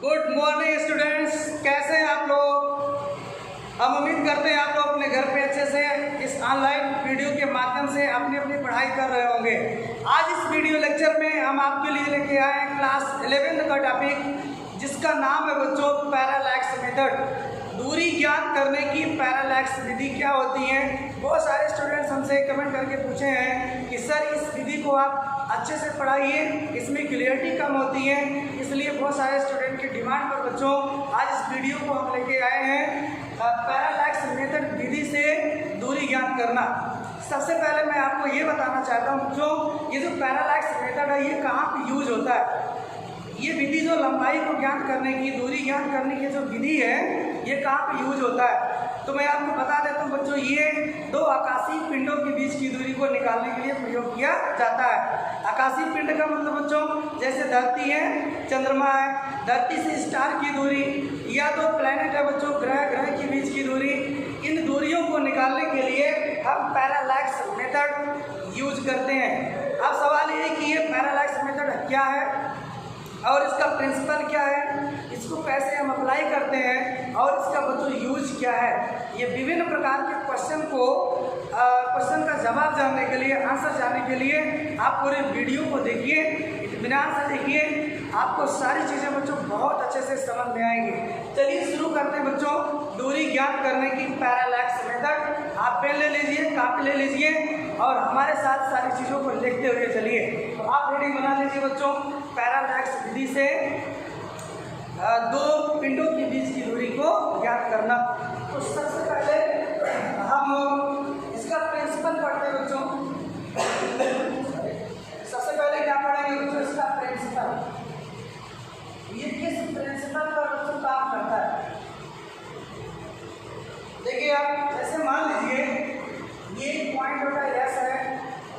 Good morning students, कैसे हैं आप लोग। हम उम्मीद करते हैं आप लोग अपने घर पे अच्छे से इस ऑनलाइन वीडियो के माध्यम से अपनी अपनी पढ़ाई कर रहे होंगे। आज इस वीडियो लेक्चर में हम आपके लिए लेके आए हैं क्लास 11 का टॉपिक, जिसका नाम है बच्चों पैरालैक्स मेथड। दूरी ज्ञात करने की पैरालैक्स विधि क्या होती है। बहुत सारे स्टूडेंट्स हमसे कमेंट करके पूछे हैं कि सर इस विधि को आप अच्छे से पढ़ाइए, इसमें क्लियरिटी कम होती है। इसलिए बहुत सारे स्टूडेंट की डिमांड पर बच्चों आज इस वीडियो को हम लेके आए हैं पैरालैक्स मेथड विधि से दूरी ज्ञात करना। सबसे पहले मैं आपको ये बताना चाहता हूँ बच्चों, ये जो पैरालैक्स मेथड है ये कहाँ पे यूज होता है। ये विधि जो लंबाई को ज्ञात करने की, दूरी ज्ञात करने की जो विधि है, ये कहाँ पे यूज होता है। तो मैं आपको बता देता हूँ बच्चों, ये दो आकाशीय पिंडों के बीच की दूरी को निकालने के लिए प्रयोग किया जाता है। आकाशीय पिंड का मतलब बच्चों जैसे धरती है, चंद्रमा है, धरती से स्टार की दूरी या तो प्लैनेट है बच्चों, ग्रह के बीच की दूरी, इन दूरियों को निकालने के लिए हम पैरालैक्स मेथड यूज करते हैं। अब सवाल ये है कि ये पैरालैक्स मेथड क्या है और इसका प्रिंसिपल क्या है, इसको कैसे हम अप्लाई करते हैं और इसका बच्चों यूज क्या है। ये विभिन्न प्रकार के क्वेश्चन का जवाब जानने के लिए, आंसर जानने के लिए आप पूरे वीडियो को देखिए, इत्मीनान से देखिए, आपको सारी चीज़ें बच्चों बहुत अच्छे से समझ में आएंगी। चलिए शुरू करते हैं बच्चों दूरी ज्ञात करने की पैरालैक्स मेथड। आप पेन ले लीजिए, कापी ले लीजिए और हमारे साथ सारी चीज़ों को लिखते हुए चलिए। तो आप रेडी बना लीजिए बच्चों। पैरालैक्स विधि से दो पिंडों के बीच की दूरी को ज्ञात करना। तो सबसे पहले हम इसका प्रिंसिपल पढ़ते हैं बच्चों। सबसे पहले क्या पढ़ेंगे बच्चों, इसका प्रिंसिपल। ये किस प्रिंसिपल पर बच्चों काम करता है। देखिए आप जैसे मान लीजिए ये पॉइंट होता है यस है,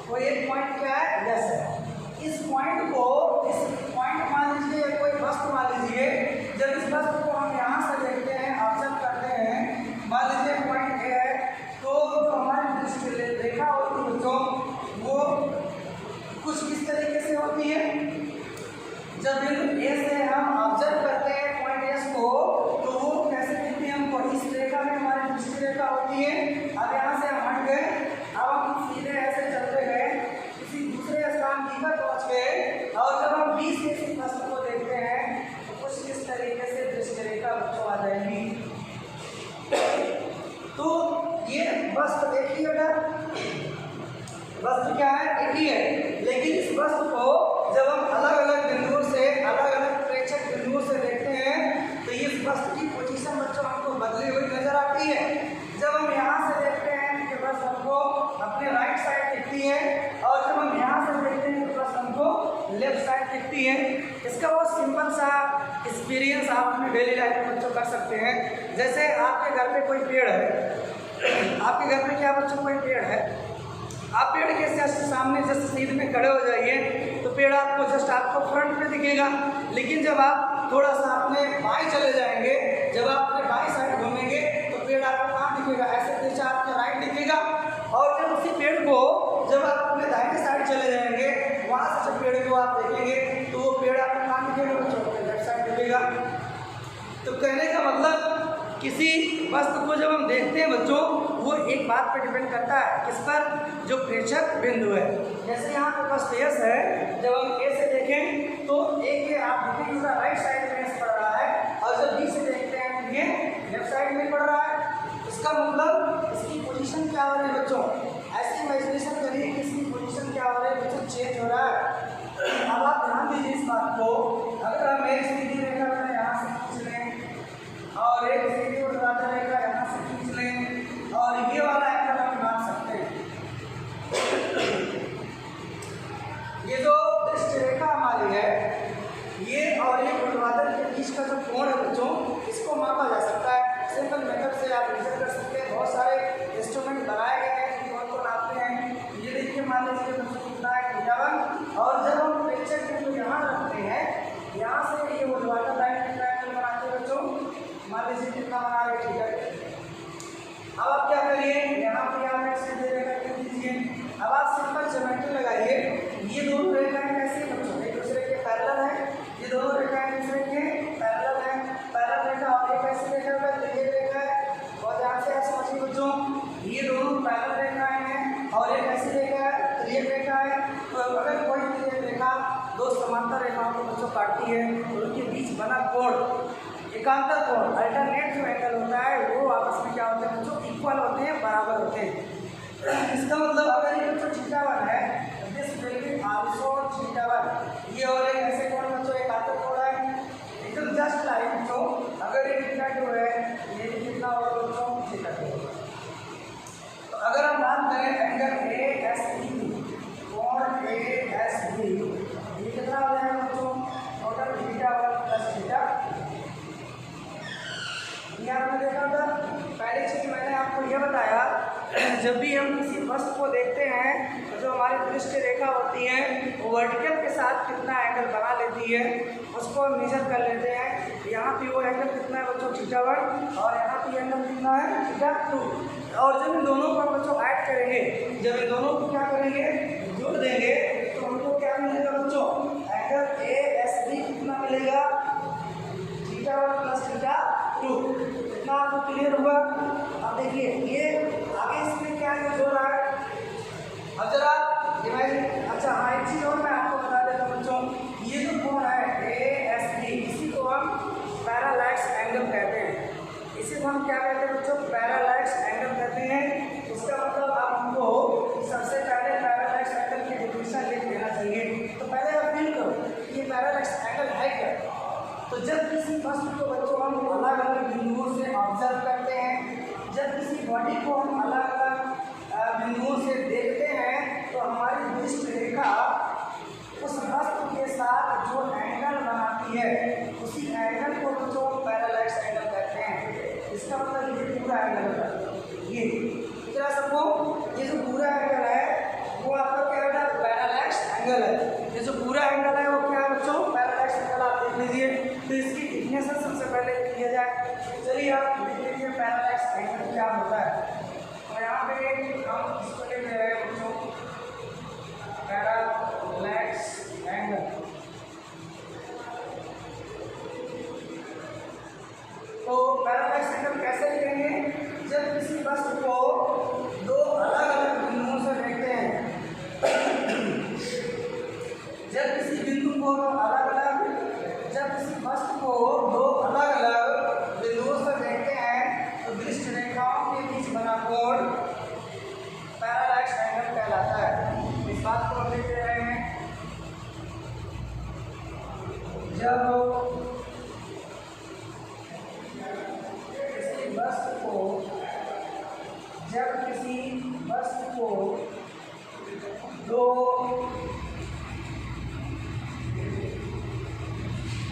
वो एक पॉइंट क्या है यस है। इस पॉइंट मान लीजिए कोई वस्तु मान लीजिए, जब इस वस्तु को हम यहाँ से देखते हैं, ऑब्जर्व करते हैं, मान लीजिए पॉइंट ए है, तो जो हमारी दृष्टि रेखा होती है बच्चों वो कुछ इस तरीके से होती है। जब बिंदु ए से हम ऑब्जर्व करते हैं पॉइंट एस को, तो वो कैसे दिखती है हमको, इस रेखा में हमारी दृष्टि रेखा होती है। अब यहाँ से हम हट गए, अब हम सीधे ऐसे चलते गए, किसी दूसरे स्थान की पर पहुँच गए और जब हम बीच से इस वस्तु को देखते हैं तो कुछ इस तरीके से दृष्टि रेखा बच्चों आ जाएगी। तो ये वस्तु एक ही बेटा, वस्तु क्या है एक ही है, लेकिन इस वस्तु को जब हम अलग अलग बिंदुओं से, अलग अलग प्रेक्षक बिंदुओं से देखते हैं तो इस वस्तु की पोजीशन बच्चों हमको बदली हुई नजर आती है। जब हम यहाँ से देखते हैं तो बस हमको अपने राइट साइड दिखती है और जब हम यहाँ से देखते हैं तो बस हमको लेफ्ट साइड दिखती है। इसका बहुत सिंपल सा एक्सपीरियंस आप अपने डेली लाइफ में बच्चों कर सकते हैं। जैसे आपके घर पे कोई पेड़ है, आपके घर में क्या बच्चों कोई पेड़ है, आप पेड़ के जस्ट सामने जस्ट सीध में खड़े हो जाइए तो पेड़ आपको जस्ट आपको फ्रंट में दिखेगा, लेकिन जब आप थोड़ा सा अपने बाएं चले जाएंगे, जब आप अपने बाएं साइड घूमेंगे तो पेड़ आपको कहाँ दिखेगा, ऐसे पीछे आपके राइट दिखेगा। और जब उसी पेड़ को जब आप अपने दाहिने साइड चले जाएंगे, वहाँ से जब पेड़ को आप देखेंगे तो वो पेड़ आपको कहाँ दिखेगा बच्चों, लेफ्ट साइड दिखेगा। तो कहने का मतलब किसी वस्तु को जब हम देखते हैं बच्चों, वो एक बात पर डिपेंड करता है, किस पर, जो प्रेक्षक बिंदु है। जैसे यहाँ पे बस एस है, जब हम ए से देखें तो ए के आप देखेंगे राइट साइड में एस पड़ रहा है और जब बी से देखते हैं तो ये लेफ्ट साइड में पड़ रहा है। इसका मतलब इसकी पोजीशन क्या हो रही है बच्चों, ऐसी इमेजिनेशन करिए कि इसकी पोजीशन क्या हो रही है बच्चों, चेंज हो रहा है। अब आप ध्यान दीजिए इस बात को, अगर हम एक सीधी रेखा में यहाँ से खींच लें और एक सीधी ऊर्ध्वाधर रेखा यहाँ से खींच लें और ये वाला एंगल हम मान सकते हैं। ये जो दृष्टि रेखा हमारी है, ये और ये ऊर्ध्वाधर के बीच का जो कोण है बच्चों, इसको मापा जा सकता है। सिंपल मेथड से आप मेजर कर सकते हैं। बहुत सारे इंस्ट्रूमेंट बनाए गए हैं कि कोण को नापते हैं। ये देखिए मान लीजिए बच्चों कितना है θ1, और जब हम प्रेक्षक बिंदु यहाँ रखते हैं, यहाँ से ये ऊर्ध्वाधर लाइन कितना एंगल बनाते हैं बच्चों, मान लीजिए कितना बना रहे, ठीक है। अब आप क्या करिए, यहाँ पे आप एक सीधे रेखा खींच दीजिए। अब आप सिंपल ज्योमेट्री लगाइए। ये दोनों रेखाएं कैसी बच्चों एक दूसरे के पैरेलल है, ये दोनों रेखाएं एक दूसरे के पैरेलल समांतर रेखाओं को बच्चों काटती है और उनके बीच बना कोण, एकांतर कोण, अल्टरनेट जो एंगल होता है वो आपस में क्या होते हैं बच्चों, इक्वल होते हैं, बराबर होते हैं। इसका मतलब अगर ये बच्चों θ1 है, दिस विल बी आल्सो θ1। ये और एक ऐसे कोण बच्चों एकांतर कोण है, एकदम जस्ट लाइक बच्चों अगर ये θ2 है, ये भी कितना होगा बच्चों, θ2। तो अगर हम बात करें एंगल ASB, कोण ASB, ये कितना हो जाएगा बच्चों, टोटल θ1 प्लस θ। ये आपने देखा था पहली चीज मैंने आपको यह बताया, जब भी हम किसी वस्तु को देखते हैं तो जो हमारी दृष्टि रेखा होती है वो वर्टिकल के साथ कितना एंगल बना लेती है उसको हम मेजर कर लेते हैं। यहाँ पे वो एंगल कितना है बच्चों, θ1, और यहाँ पे एंगल कितना है, θ2। और जब इन दोनों को बच्चों ऐड करेंगे, जब इन दोनों को क्या करेंगे, जोड़ देंगे, तो हमको क्या मिलेगा बच्चों, एंगल ASB कितना मिलेगा, θ1 प्लस θ2। कितना आपको क्लियर हुआ? अब देखिए ये आगे इसमें क्या यूज हो रहा है, अब जरा इमेजिन। अच्छा हाँ, एक चीज़ और मैं आपको बता देता हूँ बच्चों, ये जो कोण है ASB, इसी को हम पैरालैक्स एंगल कहते हैं। इसी को हम क्या कहते हैं बच्चों, पैरालैक्स एंगल कहते हैं। इसका मतलब आप हमको सबसे पहले पैरालैक्स एंगल की डेफिनेशन लिख देना चाहिए। तो पहले आप फील करो ये पैरालैक्स एंगल है क्या। तो जब किसी वस्तु को बच्चों हम अलग अलग बिंदुओं से ऑब्जर्व करते हैं, जब किसी बॉडी को हम अलग अलग बिंदुओं से देखते हैं, तो हमारी दृष्टि रेखा उस वस्तु के साथ जो एंगल बनाती है उसी एंगल को बच्चों पैरालैक्स एंगल कहते हैं। इसका मतलब ये पूरा एंगल है, ये इतना सबको, ये जो पूरा एंगल है वो आपका क्या होता है, पैरालैक्स एंगल है। ये जो पूरा एंगल है वो क्या है बच्चों, पैरालैक्स एंगल। आप देख लीजिए, तो इसकी डिफिनेशन सबसे पहले किया जाए। चलिए आप देख लीजिए पैरालैक्स एंगल क्या होता है। तो यहाँ पे हम इसको लिख रहे हैं बच्चों, पैरालैक्स एंगल। तो पैरालैक्स एंगल कैसे लिखेंगे, जब किसी वस्तु को दो अलग अलग बिंदुओं से देखते हैं, जब किसी बिंदु को अलग अलग, जब किसी वस्तु को दो अलग अलग बिंदुओं से देखते हैं तो दृष्टि रेखाओं के बीच बना कोण पैरालैक्स एंगल कहलाता है। इस बात को हम लिख रहे हैं, जब किसी वस्तु को दो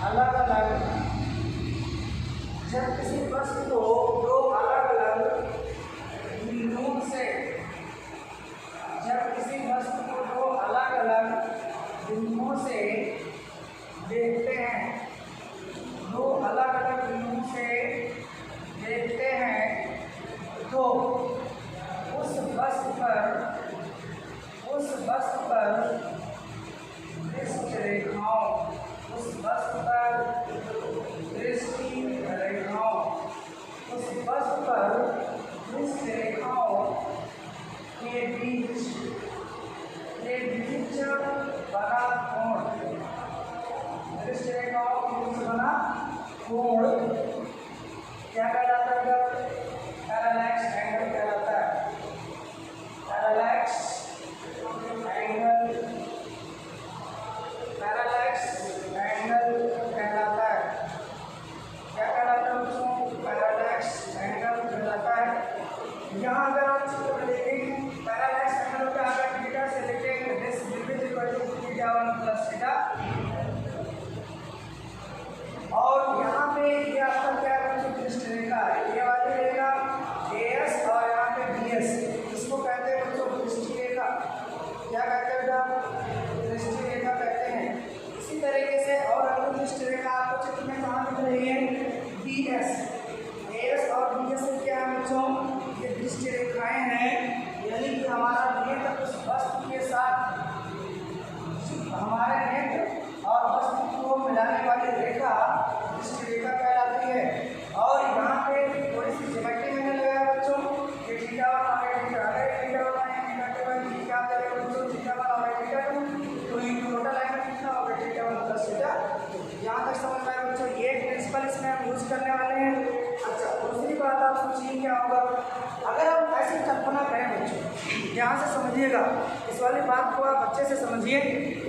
अलग अलग, जब किसी वस्तु को दो अलग अलग बिंदुओं से, जब किसी वस्तु को दो अलग अलग बिंदुओं से देखते हैं, दो अलग अलग बिंदुओं से देखते हैं, तो उस वस्तु पर दृष्टि रेखाओं, उस वस्तु पर दृष्टि रेखाओं, उस वस्तु पर दृष्टि रेखाओं के बीच बना कोण, दृष्टि रेखाओं के बीच बना कोण क्या कहलाता है, पैरालैक्स एंगल कहलाता है। पैरालैक्स एंगल, पैरालैक्स एंगल कहलाता है। क्या कहलाता है उसको, पैरालैक्स एंगल कहलाता है। यहाँ अगर आप चित्र में देखें, पैरालैक्स एंगल का अगर थीटा से लिखेंगे, this will be equal to θ1 plus θ, और यहाँ पे ये आपका क्या है, दृष्टि रेखा है, ये वाली रेखा AS और यहाँ पे DS, इसको कहते हैं बच्चों दृष्टि रेखा। क्या कहते हैं बेटा, दृष्टि रेखा कहते हैं। इसी तरीके से और अगर दृष्टि रेखा आपको चित्र में कहाँ दिख रही है, DS, AS और DS से क्या है बच्चों, ये दृष्टि रेखाएं हैं, यानी कि हमारा नेत्र उस वस्तु के साथ, हमारे नेत्र और प्रिंसिपल इसमें हम यूज़ करने वाले हैं। अच्छा, दूसरी बात आप सोचिए क्या होगा अगर आप ऐसी कल्पना करें बच्चों, ध्यान से समझिएगा इस वाली बात को, आप अच्छे से समझिए।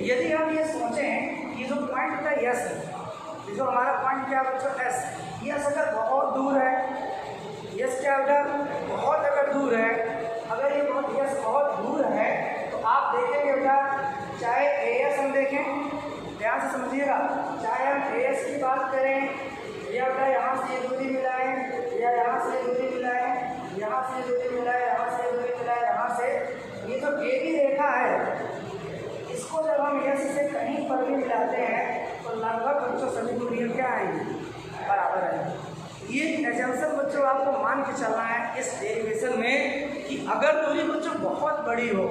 यदि हम ये सोचें कि जो पॉइंट होता है यस है, जो हमारा पॉइंट क्या बच्चों एस, यस अगर बहुत दूर है, यस क्या अगर बहुत अगर दूर है, अगर ये बहुत यस बहुत दूर है तो आप देखेंगे बेटा, चाहे एस हम देखें, ध्यान से समझिएगा, चाहे हम एस की बात करें या बेटा यहाँ से ये दूरी मिलाएं या यहाँ से ये दूरी मिलाएं, यहाँ से ये दूरी मिलाएं, यहाँ से ये दूरी मिलाएं, यहाँ से ये जो ए बी रेखा है इसको जब हम यस से कहीं पर भी मिलाते हैं तो लगभग बच्चों सभी दूरियाँ क्या आएंगी, बराबर है। ये एजम्पशन बच्चों आपको मान के चलना है इस डेरिवेशन में कि अगर दूरी बच्चों बहुत बड़ी हो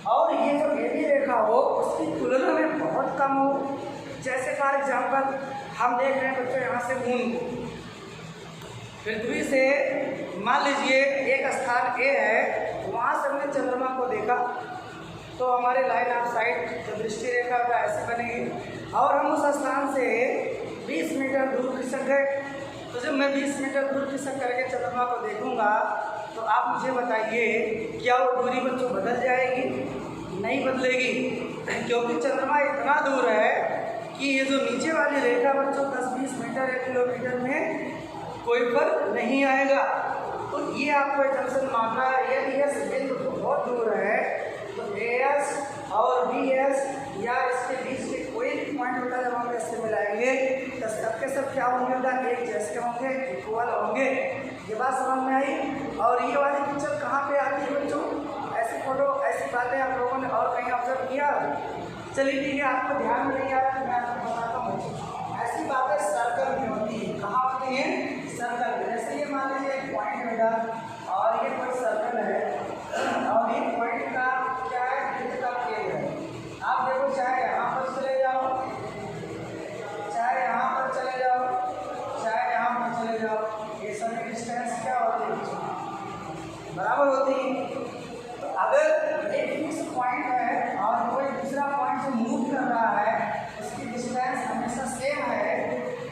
और ये जो ए बी रेखा हो उसकी तुलना में बहुत कम हो, जैसे फॉर एग्जाम्पल हम देख रहे हैं बच्चों यहाँ से मून को, पृथ्वी से मान लीजिए एक स्थान ए है, वहाँ से हमने चंद्रमा को देखा तो हमारे लाइन ऑफ साइट जो दृष्टि रेखा ऐसे बनेगी और हम उस स्थान से 20 मीटर दूर खिसक गए। तो जब मैं 20 मीटर दूर खिसक करके चंद्रमा को देखूंगा तो आप मुझे बताइए क्या वो दूरी बच्चों बदल जाएगी? नहीं बदलेगी, क्योंकि चंद्रमा इतना दूर है कि ये जो नीचे वाली रेखा बच्चों 10-20 मीटर 1 किलोमीटर में कोई फर्क नहीं आएगा। तो ये आपको जंक्शन मानना है। यदि यह बिंदु बहुत दूर है तो एस और बी एस या इसके बीच के कोई भी पॉइंट होता है जब हम इससे मिलाएंगे तो सबके सब क्या होंगे बेटा, एक जैसे होंगे, इक्वल होंगे। ये बात समझ में आई? और ये वाली पिक्चर कहाँ पे आती है बच्चों? ऐसी फोटो ऐसी बातें आप लोगों ने और कहीं ऑब्जर्व किया? चलिए ठीक है, आपको ध्यान में नहीं आ रहा तो मैं आपको बताता हूँ। ऐसी बातें सर्कल में होती है। कहाँ होती है? सर्कल में। जैसे ये मान लीजिए एक पॉइंट बेटा और ये कोई सर्कल है और ये पॉइंट का क्या है, वृत्त का केंद्र है। आप देखो, चाहे यहाँ पर चले जाओ, चाहे यहाँ पर चले जाओ, चाहे यहाँ पर चले जाओ, ये सभी डिस्टेंस क्या होती है? बराबर होती है। तो अगर एक फिक्स पॉइंट है और कोई दूसरा पॉइंट से मूव कर रहा है, उसकी डिस्टेंस हमेशा सेम है,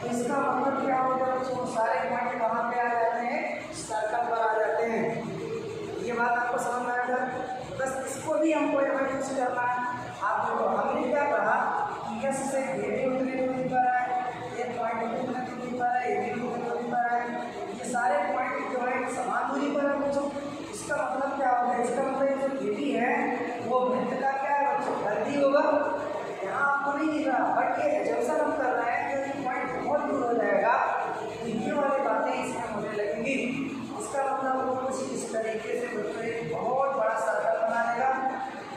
तो इसका मतलब क्या होगा बच्चों? सारे पॉइंट कहाँ पे आ जाते हैं? सर्कल पर आ जाते हैं। ये बात आपको समझ में आएगा? बस इसको भी हमको यहाँ यूज करना है। आप देखो, हमने क्या कहा कि यस से ये भी उतनी दूरी पर है, ये पॉइंट भी उतनी दूरी पर है, ये भी उतनी दूरी पर है, ये सारे पॉइंट जो है समान दूरी पर है बच्चों। इसका मतलब क्या होगा? इसका मतलब जो ये भी है वो वृत्त का क्या है बच्चों? परिधि होगा। यहाँ आपको नहीं दिख रहा, बट ये जंक्शन हम कर रहे हैं क्योंकि पॉइंट बहुत दूर हो जाएगा तो ये वाली बातें इसमें होने लगेंगी। इसका मतलब वो कुछ इस तरीके से बच्चों एक बहुत बड़ा सर्कल बना देगा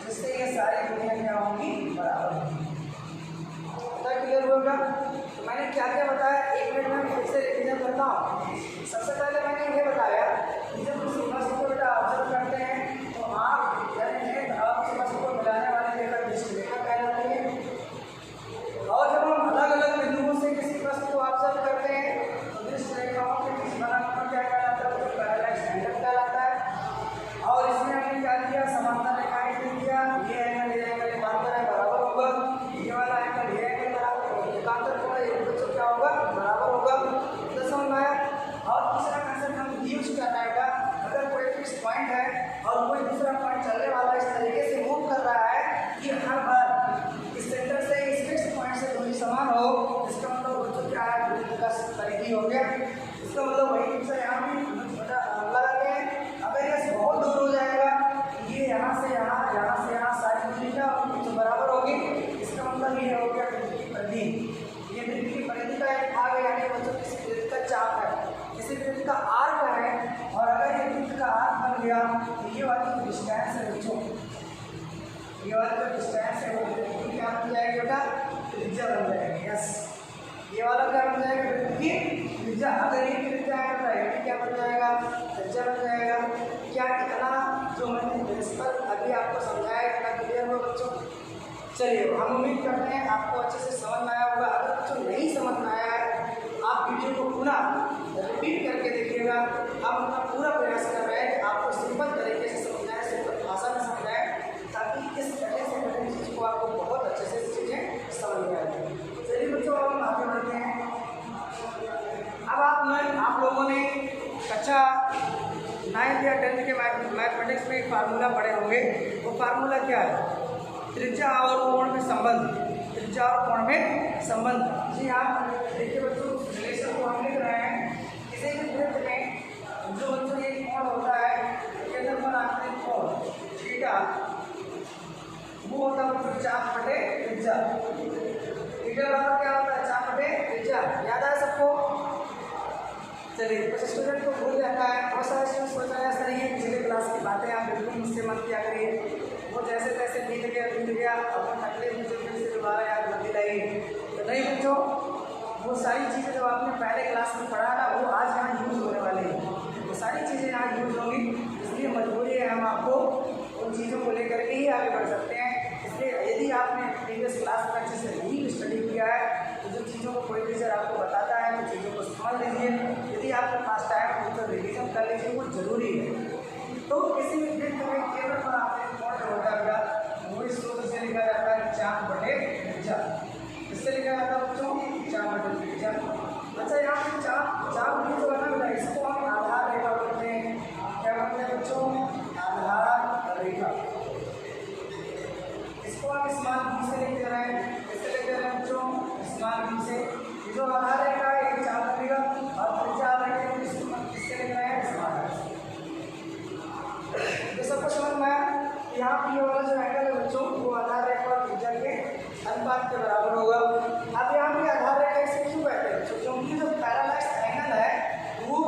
जिससे ये सारी दुनिया क्या होंगी? बराबर होंगी। पता क्लियर होगा? तो मैंने क्या क्या बताया, 1 मिनट में फिर से रिविजन करता हूँ। सबसे पहले मैंने ये बताया कि जब किसी वस्तु को बेटा ऑब्जर्व करते हैं तो आप यानी उस वस्तु को मिलाने वाली रेखा दृष्टि रेखा कहलाती है। और जब हम अलग अलग बिंदुओं से किसी वस्तु को ऑब्जर्व करते हैं तो दृष्टि रेखाओं के बीच बना हुआ क्या कहलाता है? तो पैरेलल स्टैंडर्ड कहलाता है। और इसमें हमने क्या किया? समांतर रेखाएं दे दिया, ये एंगल ये एंगल एकांतर है, बराबर होगा। ये वाला एंगल ये एंगल बराबर, एकांतर कोण है, ये बच्चों क्या होगा? बराबर होगा। तो समझ में आया? और दूसरा कंसेप्ट हम यूज करना है, अगर कोई फिक्स पॉइंट है और कोई दूसरा पॉइंट चलने वाला इस तरीके से मूव कर रहा है कि हर बार इस सेंटर से इस फिक्स पॉइंट से दूरी समान हो, इसका मतलब बच्चों क्या है? वृत्त का परिधि हो गया। इसका मतलब वही पिक्चर यहाँ भी लगाते हैं। अगर ये बहुत दूर हो जाएगा, ये यहाँ से यहाँ, यहाँ से यहाँ सारी दूरी का तो बराबर होगी। इसका मतलब ये हो गया वृत्त की परिधि। ये वृत्त की परिधि का एक भाग है, यानी बच्चों किसी वृत्त का चाप है, किसी वृत्त का आर्क है, और अगर ये वृत्त का आर्क बन गया तो ये वाली जो डिस्टेंस है बच्चों, ये वाला जो डिस्टेंस है वो वृत्त क्या बन जाएगा बेटा? त्रिज्या बन जाएगा। यस, ये वाला क्या बन जाएगा? वृत्त की त्रिज्या। अगर ये त्रिज्या है तो ये क्या बन जाएगा? त्रिज्या बन जाएगा। क्या इतना जो मैंने प्रिंसिपल अभी आपको समझाया इतना क्लियर हुआ बच्चों? चलिए, हम उम्मीद करते हैं आपको अच्छे से समझ में आया होगा। अगर बच्चों नहीं समझ में आया है तो आप वीडियो को पुनः रिपीट करके देखिएगा। हम अपना पूरा प्रयास कर रहे हैं कि आपको सिंपल तरीके से समझाएं, सिंपल भाषा में समझाएं, ताकि इस कठिन से कठिन चीज़ को आपको बहुत अच्छे से चीज़ें समझ में आ जाए। चलिए बच्चों, हम आगे बढ़ते हैं। मैथमेटिक्स में एक फार्मूला पढ़े होंगे। वो फार्मूला क्या है? त्रिज्या और कोण में संबंध, त्रिज्या और कोण में संबंध। जी हाँ, देखिए बच्चों, रिलेशन को हम लिख रहे हैं। किसी भी वृत्त में जो बच्चों एक कोण होता है, केंद्र पर आते हैं कोण थीटा, वो होता है बच्चों चाप बटे त्रिज्या। थीटा बराबर क्या होता है? चाप बटे त्रिज्या। याद है सबको? चलिए, कुछ स्टूडेंट को भूल जाता है, बहुत सारे स्टूडेंट सोच रहे हैं सर ये पिछले क्लास की बातें आप बिल्कुल मुझसे मत किया करिए, वो जैसे तैसे बीत गया, अपना तकलीफ मुझे फिर से दोबारा याद मत दिलाइए। तो नहीं बच्चों, वो सारी चीज़ें जो आपने पहले क्लास में पढ़ा ना, वो आज यहाँ यूज़ होने वाली है। वो सारी चीज़ें यहाँ यूज़ होंगी, इसलिए मजबूरी है हम आपको उन चीज़ों को लेकर के ही आगे बढ़ सकते हैं। इसलिए यदि आपने प्रीवियस क्लास में अच्छे से नहीं स्टडी किया है, तो जो चीज़ों को कोई टीचर आपको बताता है तो चीज़ों को समझ लीजिए। यदि आपके पास टाइम हो तो रिविजन कर लीजिए, वो जरूरी है। तो किसी भी वृत्त में केंद्र पर आपने कोण होता है, वो इस सूत्र से लिखा जाता है चाप बटे त्रिज्या। इससे लिखा जाता है बच्चों चाप बटे त्रिज्या। अच्छा, यहाँ पे चाप भी जो है ना, इसको हम आधार रेखा बोलते हैं। क्या बोलते हैं बच्चों? आधार रेखा। इसको आप स्मॉल बी से लेके जा रहे हैं, इससे लेके जा रहे हैं बच्चों स्मॉल बी से। ये जो आधार रेखा है एक चाप बनेगा और त्रिज्या रहेगी, इससे लेके रहे हैं स्मॉल। तो सबको समझ में आया? यहाँ पे ये वाला जो एंगल है बच्चों, वो आधार रेखा और त्रिज्या के अनुपात के बराबर होगा। अब यहाँ पे आधार रेखा इसे क्यों कहते हैं बच्चों? क्योंकि जो पैरालैक्स एंगल है वो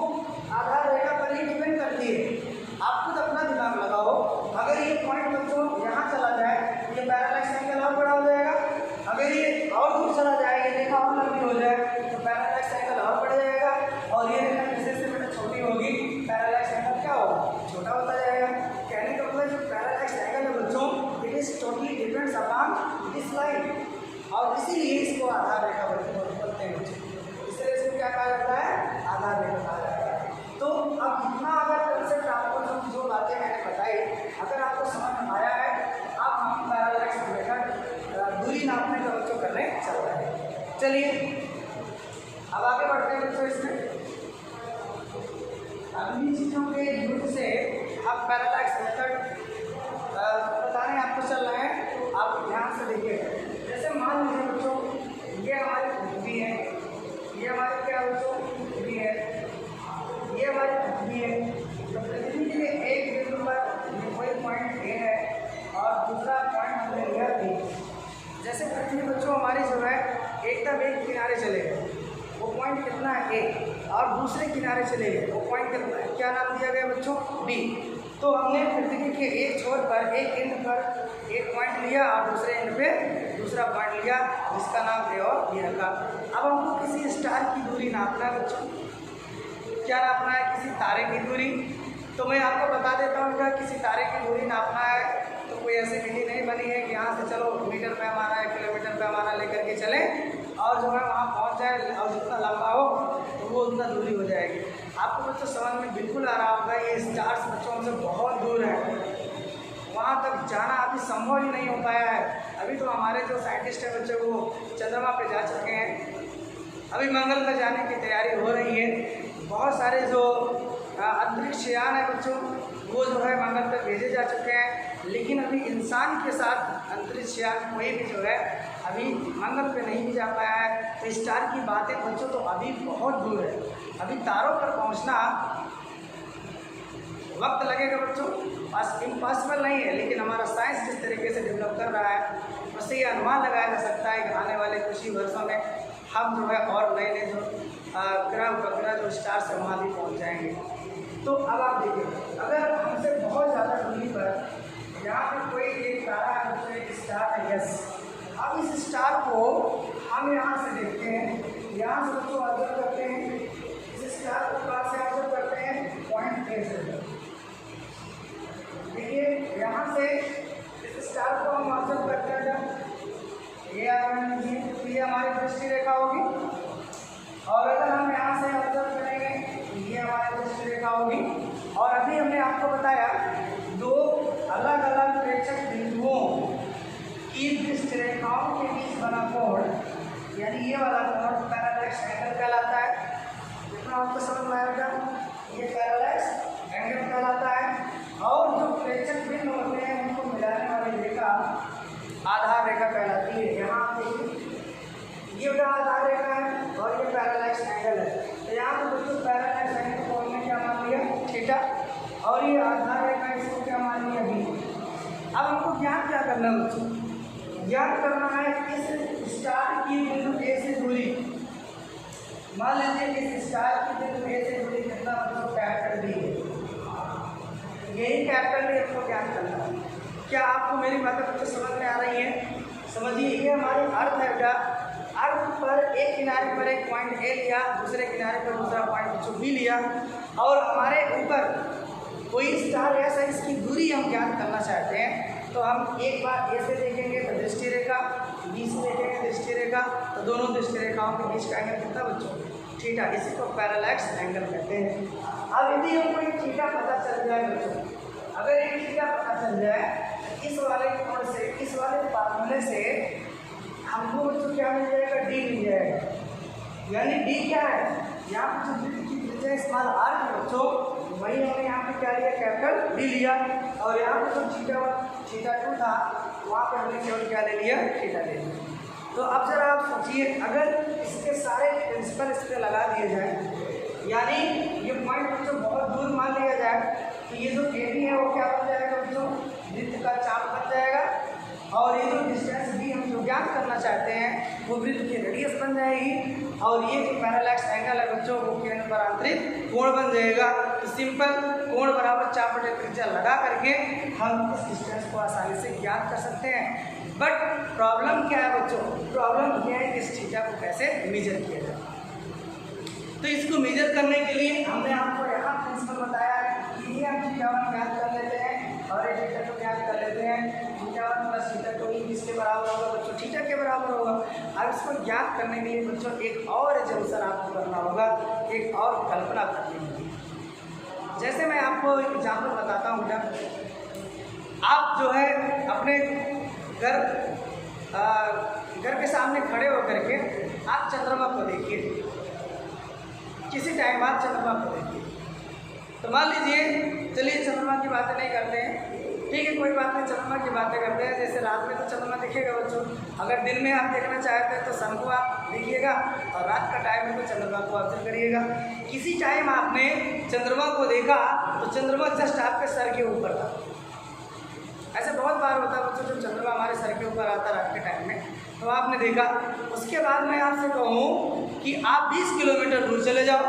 आधार रेखा पर ही डिपेंड करती है। आप खुद अपना दिमाग लगाओ, अगर ये पॉइंट बच्चों यहाँ चला जाए, ये पैरालैक्स एंगल और बड़ा हो जाएगा। अगर ये और दूर चला जाए, ये रेखा और लंबी हो जाए, तो पैरालैक्स एंगल और बढ़ जाएगा, और ये रेखा जैसे से बेटा छोटी होगी, पैरालैक्स एंगल क्या होगा? छोटा होता जाएगा। कहने का मतलब जो पैरालैक्स एंगल है बच्चों, it is totally depends upon this line, और इसीलिए इसको आधार रेखा बोलते हैं बच्चों। इसलिए इसको क्या कहा जाता है? आधार रेखा कहा जाता है। तो अब इतना अगर कंसेप्ट आपको जो बातें मैंने बताई, अगर आपको समझ में आया है, आप हम पैरालैक्स रेखा दूरी नापने का बच्चों करने चल रहे हैं। चलिए अब आगे बढ़ते हैं बच्चों। इसमें अगली चीज़ों के यूज से आप पैरालैक्स मेथड बताने आपको चल रहे हैं, तो आप ध्यान से देखिए। जैसे मान लीजिए बच्चों, ये हमारी पृथ्वी है, ये हमारी क्या बच्चों? पृथ्वी है, ये हमारी पृथ्वी है। तो पृथ्वी के लिए एक बिंदु पर कोई पॉइंट ए है और दूसरा पॉइंट हमने लिया बी। जैसे पृथ्वी बच्चों हमारी जो है एकदम एक किनारे चले गए, वो पॉइंट कितना है? ए, और दूसरे किनारे चले गए, वो पॉइंट कितना है? क्या नाम दिया गया बच्चों? बी। तो हमने पृथ्वी के एक छोर पर, एक एंड पर एक पॉइंट लिया और दूसरे एंड पे दूसरा पॉइंट लिया, जिसका नाम ए और बी रखा। अब हमको किसी स्टार की दूरी नापना है बच्चों। क्या नापना है? किसी तारे की दूरी। तो मैं आपको बता देता हूँ, क्या किसी तारे की दूरी नापना है तो कोई ऐसी विधि नहीं बनी है कि यहाँ से चलो मीटर पैमाना है, किलोमीटर पैमाना लेकर के चले और जो है वहाँ पहुँच जाए, और जितना लंबा हो तो वो उतना दूरी हो जाएगी। आपको बच्चों समझ में बिल्कुल आ रहा होगा, ये स्टार्स बच्चों से बहुत दूर है, वहाँ तक जाना अभी संभव ही नहीं हो पाया है। अभी तो हमारे जो साइंटिस्ट हैं बच्चों, वो चंद्रमा पे जा चुके हैं, अभी मंगल पर जाने की तैयारी हो रही है। बहुत सारे जो अंतरिक्ष यान है बच्चों, वो जो है मंगल पर भेजे जा चुके हैं, लेकिन अभी इंसान के साथ अंतरिक्ष यान कोई भी जो है अभी मंगल पे नहीं भी जा पाया है। तो स्टार की बातें बच्चों तो अभी बहुत दूर है, अभी तारों पर पहुंचना वक्त लगेगा बच्चों, बस इम्पॉसिबल नहीं है। लेकिन हमारा साइंस जिस तरीके से डेवलप कर रहा है, उससे ये अनुमान लगाया जा सकता है कि आने वाले कुछ ही वर्षों में हम जो है और नए नए जो ग्रह उपग्रह जो स्टार्स है वहाँ भी पहुँच जाएंगे। तो अब आप देखिए, अगर हमसे बहुत ज़्यादा दूरी पर यहाँ पे कोई एक तारा है, तो एक स्टार है, यस। अब इस स्टार को हम यहाँ से देखते हैं, यहाँ से उसको ऑब्जर्व करते हैं, इस स्टार को कहाँ से ऑब्जर्व करते हैं? पॉइंट ए से। देखिए यहाँ से इस स्टार को हम ऑब्जर्व करते हैं, जब ये ये हमारी दृष्टि रेखा होगी, और अगर हम यहाँ से ऑब्जर्व करेंगे तो ये हमारी दृष्टि रेखा होगी। और अभी हमने आपको बताया दो अलग अलग प्रेक्षक बिंदुओं की दृष्टि रेखाओं के बीच बना कोण, यानी ये वाला कोण पैरालैक्स एंगल कहलाता है। जितना आपको समझ में आएगा, ये पैरालैक्स एंगल कहलाता है। और जो प्रेक्षक बिंदु होते हैं उनको मिलाने वाली रेखा आधार रेखा कहलाती है। यहाँ देखिए ये आधार रेखा है और ये पैरेलैक्स एंगल है। तो यहाँ पर दोस्तों पैरेलैक्स एंगल को हमने क्या मान लिया, थीटा, और ये आधार रेखा इसको क्या मान लिया, बी। अब हमको ज्ञात क्या करना है बच्चों, ज्ञात करना है इस स्टार की बिंदु ए से दूरी। मान लीजिए इस स्टार की बिंदु ए से दूरी कितना बच्चों, कैपिटल डी है। यही कैपिटल डी हमको ज्ञात करना है। क्या आपको मेरी बातें बच्चों समझ में आ रही है? समझिए, ये हमारी अर्थ है बेटा। अर्थ पर एक किनारे पर एक पॉइंट ए लिया, दूसरे किनारे पर दूसरा पॉइंट बच्चों बी लिया, और हमारे ऊपर कोई स्टार ऐसा इसकी दूरी हम ज्ञात करना चाहते हैं। तो हम एक बार ए से देखेंगे तो दृष्टि रेखा, बी से देखेंगे दृष्टि रेखा, तो दोनों दृष्टि रेखाओं के बीच का एंगल कितना बच्चों, थीटा। इसी को पैरेलैक्स एंगल कहते हैं। अब यदि हमको एक थीटा पता चल जाए बच्चों, अगर एक थीटा पता चल जाए, इस वाले कोण से, इस वाले फार्मूले से हमको बच्चों क्या मिल जाएगा, डी मिल जाएगा। यानी डी क्या है, यहाँ पर जो वृत्त की त्रिज्या स्मॉल आर है बच्चों, वही हमने यहाँ पे क्या लिया, कैपिटल डी लिया। और यहाँ पर जो थीटा 2 था वहाँ पर हमने केवल क्या ले लिया, थीटा ले लिया। तो अब जरा आप सोचिए, अगर इसके सारे प्रिंसिपल इस पर लगा दिए जाए, यानी ये पॉइंट बच्चों बहुत दूर मान लिया जाए, तो ये जो ए बी है वो क्या बन जाएगा बच्चों, वृत्त का चाप बन जाएगा। और ये जो डिस्टेंस बी हम जो ज्ञात करना चाहते हैं वो वृत्त की रेडियस बन जाएगी। और ये जो पैरेलैक्स एंगल है बच्चों वो केंद्र पर आंतरिक कोण बन जाएगा। तो सिंपल कोण बराबर चाप बटे त्रिज्या लगा करके हम इस डिस्टेंस को आसानी से ज्ञात कर सकते हैं। बट प्रॉब्लम क्या है बच्चों, प्रॉब्लम ये है कि इस थीटा को कैसे मेजर किया जाए। तो इसको मेजर करने के लिए हमने आपको यहाँ प्रिंसिपल बताया कि ये हम थीटा 1 ज्ञात कर लेते हैं और ये थीटा 2 ज्ञात कर लेते हैं। थीटा 1 प्लस थीटा 2 किसके बराबर होगा बच्चों, थीटा के बराबर होगा। अब इसको ज्ञात करने के लिए बच्चों एक और एजम्पशन आपको करना होगा, एक और कल्पना करनी होगी। जैसे मैं आपको एक एग्जाम्पल बताता हूँ बेटा, आप जो है अपने घर के सामने खड़े होकर के आप चंद्रमा को देखिए, किसी टाइम आप चंद्रमा को देखिए। तो मान लीजिए, चलिए चंद्रमा की बातें नहीं करते हैं, ठीक है, कोई बात नहीं, चंद्रमा की बातें करते हैं। जैसे रात में तो चंद्रमा दिखेगा बच्चों, अगर दिन में आप देखना चाहते हैं तो सन को आप देखिएगा, और रात का टाइम है तो चंद्रमा को ऑब्जर्व करिएगा। किसी टाइम आपने चंद्रमा को देखा तो चंद्रमा जस्ट आपके सर के ऊपर था। ऐसे बहुत बार होता है बच्चों, जब चंद्रमा हमारे सर के ऊपर आता रात के टाइम में, तो आपने देखा। उसके बाद मैं आपसे कहूँ कि आप 20 किलोमीटर दूर चले जाओ,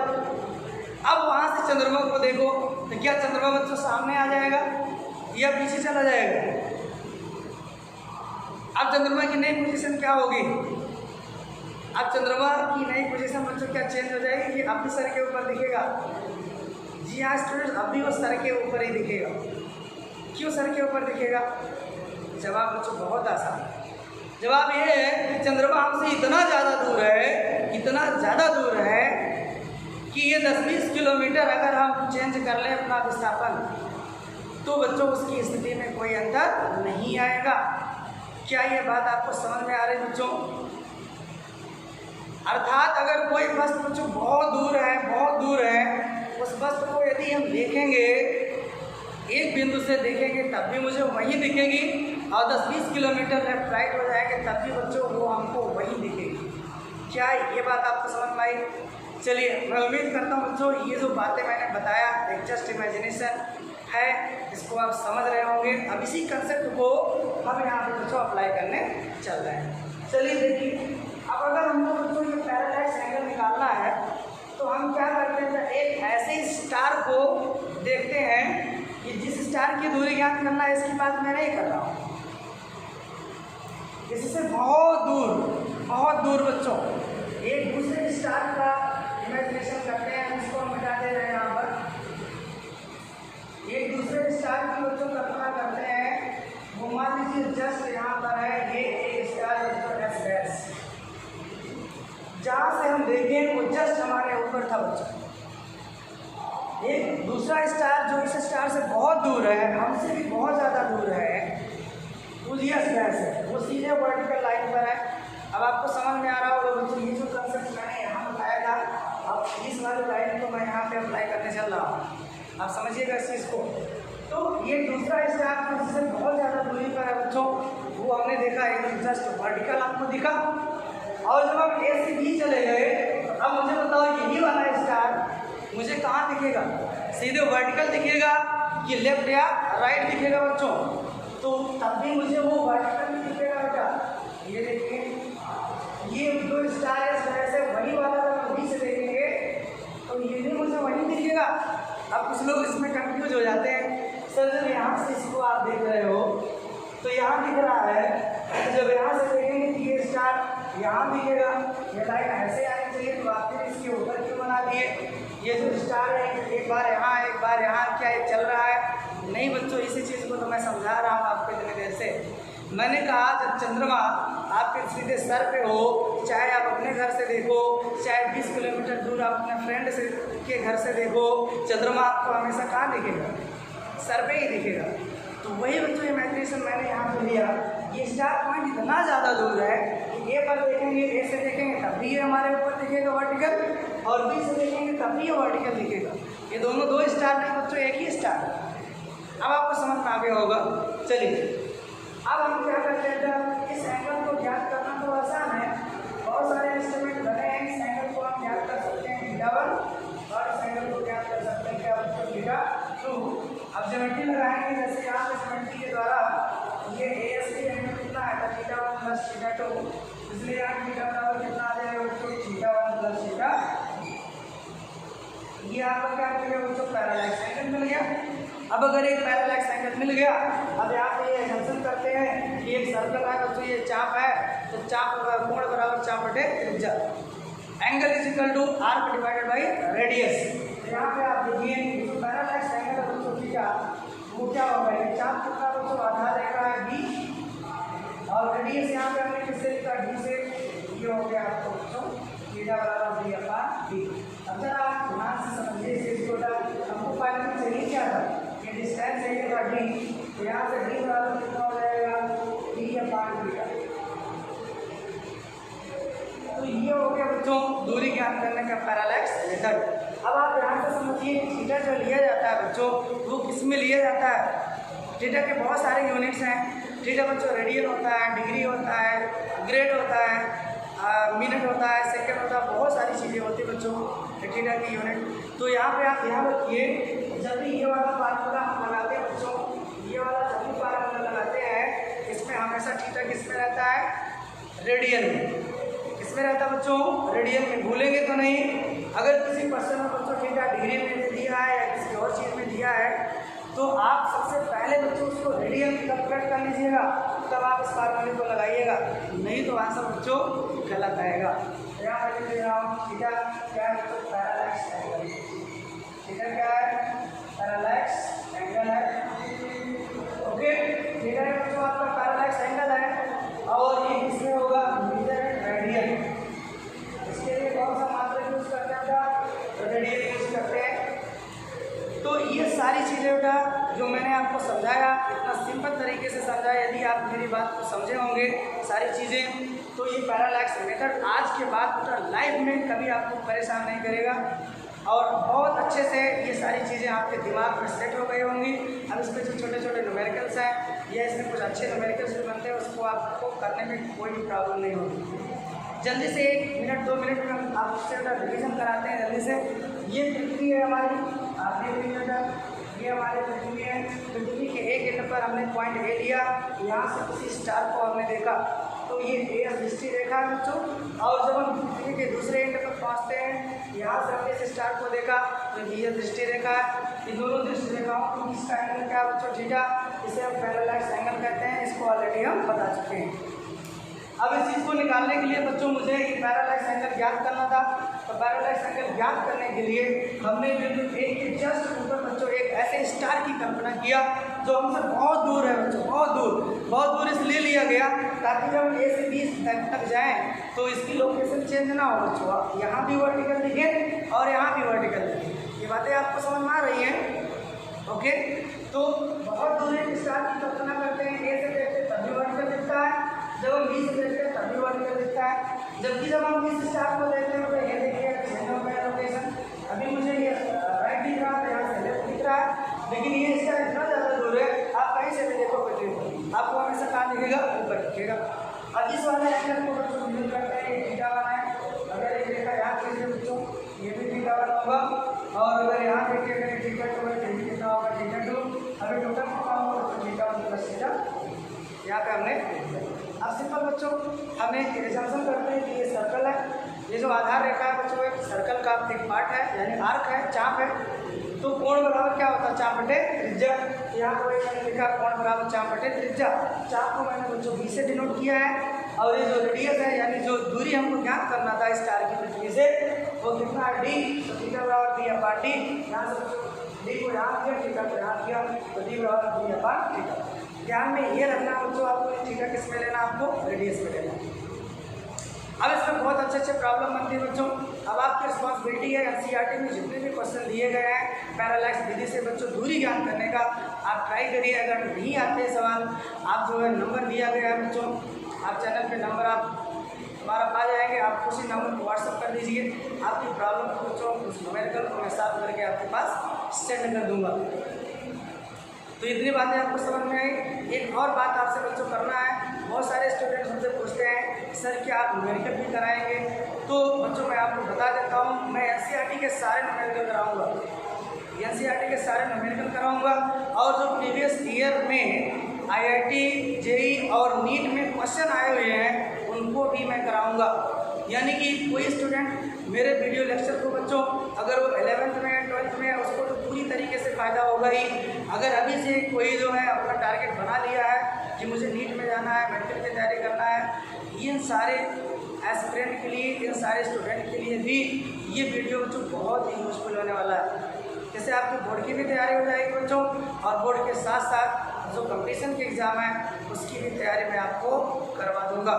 अब वहाँ से चंद्रमा को देखो, तो क्या चंद्रमा बच्चों सामने आ जाएगा या पीछे चला जाएगा? अब चंद्रमा की नई पोजीशन क्या होगी? अब चंद्रमा की नई पोजीशन बच्चों क्या चेंज हो जाएगी? ये अब भी सर के ऊपर दिखेगा। जी हाँ स्टूडेंट्स, अब भी वो सर के ऊपर ही दिखेगा। क्यों सर के ऊपर दिखेगा? जवाब बच्चों बहुत आसान है। जवाब ये है कि चंद्रमा हमसे इतना ज़्यादा दूर है, इतना ज़्यादा दूर है कि ये 10-20 किलोमीटर अगर हम चेंज कर लें अपना विस्थापन, तो बच्चों उसकी स्थिति में कोई अंतर नहीं आएगा। क्या ये बात आपको समझ में आ रही बच्चों? अर्थात अगर कोई वस्तु बच्चों बहुत दूर है, बहुत दूर है, उस वस्तु को यदि हम देखेंगे, एक बिंदु से देखेंगे तब भी मुझे वही दिखेगी, और 10-20 किलोमीटर लेफ्ट राइट हो जाएंगे तब भी बच्चों वो हमको वही दिखेगी। क्या ये बात आपको समझ में आई? चलिए, मैं उम्मीद करता हूँ बच्चों ये जो बातें मैंने बताया एक जस्ट इमेजिनेशन है, इसको आप समझ रहे होंगे। अब इसी कंसेप्ट को हम यहाँ पे बच्चों अप्लाई करने चल रहे हैं। चलिए देखिए, अब अगर हमको बच्चों ये पैरेलैक्स एंगल निकालना है तो हम क्या करते हैं, एक ऐसे स्टार को देखते हैं कि जिस स्टार की दूरी ज्ञात करना है, इसकी बात मैं नहीं कर रहा हूँ, इससे बहुत दूर बच्चों एक दूसरे स्टार का इमेजिनेशन करते हैं, उसको हम मिटा दे रहे हैं। यहाँ पर एक दूसरे स्टार की बच्चों कल्पना करते हैं, वो मान लीजिए जस्ट यहाँ पर है, ये एक स्टार एस डैश, जहाँ से हम देखें वो जस्ट हमारे ऊपर था बच्चों। एक दूसरा स्टार जो इस स्टार से बहुत दूर है, हमसे भी बहुत ज़्यादा दूर है, वो एस डैश है, वो सीधे वर्टिकल लाइन पर है। अब आपको समझ में आ रहा होगा बच्चों, ये जो कंसेप्ट मैंने यहाँ बताया था, अब इस वाली लाइन को मैं यहाँ पे अप्लाई करने चल रहा हूँ। आप समझिएगा इस चीज़ को। तो ये दूसरा स्टार जिससे बहुत ज़्यादा दूरी पर है बच्चों, वो हमने देखा एक जस्ट वर्टिकल आपको दिखा। और जब हम ए से बी चले गए, अब मुझे बताओ यही वाला स्टार मुझे कहाँ दिखेगा? सीधे वर्टिकल दिखेगा कि लेफ्ट या राइट दिखेगा बच्चों? तो तब भी मुझे वो वर्टिकल ही दिखेगा बेटा। ये देखिए ये दो स्टार है, इस तरह से वही वाला अगर हम बी से देखेंगे तो ये भी मुझे वही दिखेगा। अब कुछ लोग इसमें कंफ्यूज हो जाते हैं, सर जब यहाँ से इसको आप देख रहे हो तो यहाँ दिख रहा है, तो जब यहाँ से देखेंगे कि ये स्टार यहाँ दिखेगा, ये लाइन ऐसे आनी चाहिए, तो आप फिर इसके ऊपर क्यों बना दिए? ये जो स्टार है एक बार यहाँ एक बार यहाँ, क्या ये चल रहा है? नहीं बच्चों, इसी चीज़ को तो मैं समझा रहा हूँ आपको इतनी देर से। मैंने कहा जब चंद्रमा आपके सीधे सर पे हो, चाहे आप अपने घर से देखो, चाहे 20 किलोमीटर दूर आप अपने फ्रेंड से के घर से देखो, चंद्रमा आपको हमेशा कहाँ दिखेगा? सर पे ही दिखेगा। तो वही बच्चों इमेजिनेशन मैंने यहाँ पे लिया। ये स्टार पॉइंट इतना ज़्यादा दूर है कि ए पर देखेंगे, ए से देखेंगे तब भी ये हमारे ऊपर दिखेगा वर्टिकल, और बी से देखेंगे तब भी ये वर्टिकल दिखेगा। ये दोनों दो स्टार नहीं बच्चों, एक ही स्टार। अब आपको समझ में आ गया होगा। चलिए अब हम क्या करते हैं, इस एंगल को ज्ञात करना तो आसान है, बहुत सारे इंस्ट्रूमेंट बने हैं। इस एंगल को हम ज्ञात कर सकते हैं θ1, और इस एंगल को ज्ञात कर सकते हैं क्या बच्चों? θ2। अब ज्योमेट्री लगाएंगे, जैसे यहाँ पे ज्योमेट्री के द्वारा ये ASC एंगल कितना है? θ1 प्लस θ2, इसलिए यहाँ θ बराबर कितना आ जाएगा बच्चों? θ1 प्लस θ। ये आपका क्या मिल गया बच्चों? पैरेलैक्स एंगल मिल गया। अब अगर एक पैरेलैक्स एंगल मिल गया, अब यहाँ पे ये एजम्पशन करते हैं कि एक सर्कल है बच्चों, ये चाप है, तो चाप कोण बराबर चाप बटे त्रिज्या। Angle is equal to arc divided by radius. यहाँ पे आप देखिए जो पैरेलैक्स एंगल है बच्चों थीटा, वो क्या होगा? ये चाप कितना बच्चों? आधा रेखा है बी, और रेडियस यहाँ पे हमने किससे लिखा? डी से। ये हो गया आपको बच्चों थीटा बराबर d/d। अब जरा आप ध्यान से समझिए इस चीज को। हमको फाइनल चाहिए क्या था? ये डिस्टेंस है ये d, तो यहाँ से d बराबर कितना हो जाएगा? d/d। तो ये हो गया बच्चों दूरी ज्ञात करने का पैरेलैक्स मेथड। अब आप ध्यान से समझिए थीटा जो लिया जाता है बच्चों, वो किस में लिया जाता है? थीटा के बहुत सारे यूनिट्स हैं। थीटा बच्चों रेडियन होता है, डिग्री होता है, ग्रेड होता है, मिनट होता है, सेकंड होता है, बहुत सारी चीज़ें होती है बच्चों थीटा की यूनिट। तो यहाँ पे आप ध्यान रखिए, जब भी ये वाला फार्मूला हम लगाते हैं बच्चों, ये वाला जब भी फार्मूला लगाते हैं, इसमें हमेशा थीटा किस में रहता है? रेडियन में। किसमें रहता है बच्चों? रेडियन में। भूलेंगे तो नहीं। अगर किसी क्वेश्चन में बच्चों थीटा डिग्री में दिया है या किसी और चीज़ में दिया है, तो आप सबसे पहले बच्चों उसको रेडियन में कन्वर्ट कर लीजिएगा, तब आप इस फार्मूले को लगाइएगा, नहीं तो आंसर बच्चों गलत आएगा। यहाँ मैं लिख रहा हूँ थीटा क्या है बच्चों? Parallax angle. थीटा क्या है? पैरेलैक्स एंगल है। ओके, थीटा है बच्चों आपका पैरेलैक्स एंगल है, और ये किसमें होगा? रेडियन। इसके लिए कौन सा मात्रा यूज करते हैं? रेडियन यूज करते हैं। तो ये सारी चीज़ें बेटा जो मैंने आपको समझाया, इतना सिंपल तरीके से समझाया, यदि आप मेरी बात को समझे होंगे सारी चीज़ें, तो ये पैरेलैक्स मेथड आज के बाद बेटा लाइफ में कभी आपको परेशान नहीं करेगा, और बहुत अच्छे से ये सारी चीज़ें आपके दिमाग में सेट हो गई होंगी। अब इसमें जो छोटे छोटे न्यूमेरिकल्स हैं या इसमें कुछ अच्छे न्यूमेरिकल्स भी बनते हैं, उसको आपको करने में कोई भी प्रॉब्लम नहीं होगी। जल्दी से 1 मिनट 2 मिनट में हम आपसे रिविजन कराते हैं जल्दी से। ये पृथ्वी है हमारी, आप देख लीजिए बेटा, ये हमारी पृथ्वी है। पृथ्वी के एक एंड पर हमने पॉइंट ए लिया, यहाँ से किसी स्टार को हमने देखा, तो ये ए दृष्टि रेखा है बच्चों। और जब हम पृथ्वी के दूसरे एंड पर पहुँचते हैं, यहाँ से हमने इस स्टार को देखा, तो ये दृष्टि रेखा है। ये दोनों दृष्टि रेखाओं के बीच का एंगल क्या है बच्चों? थीटा। इसे हम पैरेलैक्स एंगल कहते हैं, इसको ऑलरेडी हम बता चुके हैं। अब इस चीज़ को निकालने के लिए बच्चों मुझे ये पैरेलैक्स एंगल ज्ञात करना था, तो पैरेलैक्स एंगल ज्ञात करने के लिए हमने बिंदु ए के जस्ट ऊपर बच्चों एक ऐसे स्टार की कल्पना किया जो हमसे बहुत दूर है बच्चों, बहुत दूर इसलिए लिया गया ताकि जब हम ए से बी तक जाएँ तो इसकी लोकेशन चेंज ना हो बच्चों, यहाँ भी वर्टिकल दिखे और यहाँ भी वर्टिकल दिखे। ये बातें आपको समझ में आ रही हैं? ओके, तो बहुत दूर एक स्टार की कल्पना करते हैं, ए से देखते तभी वर्टिकल दिखता है, जब हम बी से देखते हैं तभी वर्टिकल दिखता है। जबकि जब हम इस स्टार को देखते हैं तो ये देखिए चेंज हो गया लोकेशन। अभी मुझे ये राइट दिख रहा है, यहाँ से लेफ्ट दिख रहा है, लेकिन ये स्टार इतना ज़्यादा बताऊँगा। और अगर यहाँ देखिए अगर टिकट तो जल्दी कितना होगा टिकट हो अभी टोटल कितना होगा तो टिकट प्लस टिकट यहाँ पे हमने। अब सिंपल बच्चों हम एक एग्जाम्पल करते हैं कि ये सर्कल है, ये जो आधार रेखा है बच्चों एक सर्कल का एक पार्ट है यानी आर्क है, चाप है। तो कोण बराबर क्या होता है चाप बटे त्रिज्या। यहाँ पर मैंने लिखा कोण बराबर चाप बटे त्रिज्या। चाप को मैंने बच्चों बी से डिनोट किया है और ये जो रेडियस है यानी जो दूरी हमको ज्ञात करना था स्टार की पृथ्वी से वो कितना है डी। तो थीटा बराबर डी अपान डी। यहाँ से बच्चों डी को यहाँ किया थीटा को यहाँ किया तो डी बराबर डी अपान थीटा। ध्यान में ये रखना बच्चों आपको थीटा किस में लेना आपको रेडियस में लेना। अब इसमें बहुत अच्छे प्रॉब्लम बनती है बच्चों। अब आपकी रिस्पॉन्सिबिलिटी है एनसीईआरटी में जितने भी क्वेश्चन दिए गए हैं पैरालैक्स विधि से बच्चों दूरी ज्ञात करने का आप ट्राई करिए। अगर नहीं आते सवाल आप जो है नंबर दिया गया है बच्चों आप चैनल पे नंबर आप हमारा पा जाएंगे, आप उसी नंबर को व्हाट्सअप कर दीजिए। आपकी प्रॉब्लम को बच्चों उस न्यूमेरिकल को मैं सॉल्व करके आपके पास सेंड कर दूँगा। तो इतनी बातें आपको समझ में आई। एक और बात आपसे बच्चों करना है, बहुत सारे स्टूडेंट्स हमसे पूछते हैं सर क्या आप न्यूमेरिकल भी कराएंगे। तो बच्चों मैं आपको बता देता हूँ मैं एनसीईआरटी के सारे न्यूमेरिकल कराऊंगा, एनसीईआरटी के सारे न्यूमेरिकल कराऊंगा। और जो प्रीवियस ईयर में आईआईटी जेईई और नीट में क्वेश्चन आए हुए हैं उनको भी मैं कराऊंगा। यानी कि कोई स्टूडेंट मेरे वीडियो लेक्चर को बच्चों अगर वो 11th में 12th में है उसको तो पूरी तरीके से फ़ायदा होगा ही। अगर अभी से कोई जो है अपना टारगेट बना लिया है कि मुझे नीट में जाना है, मेडिकल की तैयारी करना है, इन सारे एस्पिरेंट के लिए इन सारे स्टूडेंट के लिए भी ये वीडियो बच्चों बहुत ही यूजफुल होने वाला है। जैसे आपकी बोर्ड की भी तैयारी हो जाएगी बच्चों और बोर्ड के साथ साथ जो कंपटीशन के एग्ज़ाम है उसकी भी तैयारी मैं आपको करवा दूँगा।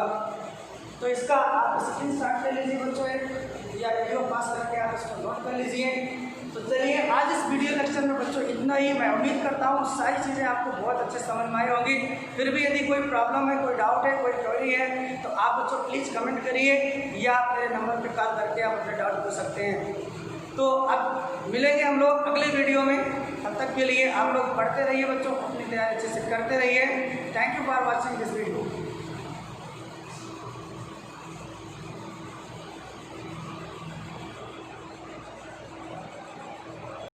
तो इसका आप स्क्रीनशॉट ले लीजिए बच्चों या वीडियो पास करके आप इसको नोट कर लीजिए। तो चलिए आज इस वीडियो लेक्चर में बच्चों इतना ही। मैं उम्मीद करता हूँ सारी चीज़ें आपको बहुत अच्छे समझ में आई होंगी। फिर भी यदि कोई प्रॉब्लम है, कोई डाउट है, कोई क्वेरी है तो आप बच्चों प्लीज़ कमेंट करिए या मेरे नंबर पर कॉल करके आप अपने डाउट पूछ सकते हैं। तो अब मिलेंगे हम लोग अगले वीडियो में। तब तक के लिए आप लोग पढ़ते रहिए बच्चों, अपनी तैयारी अच्छे से करते रहिए। Thank you for watching this video.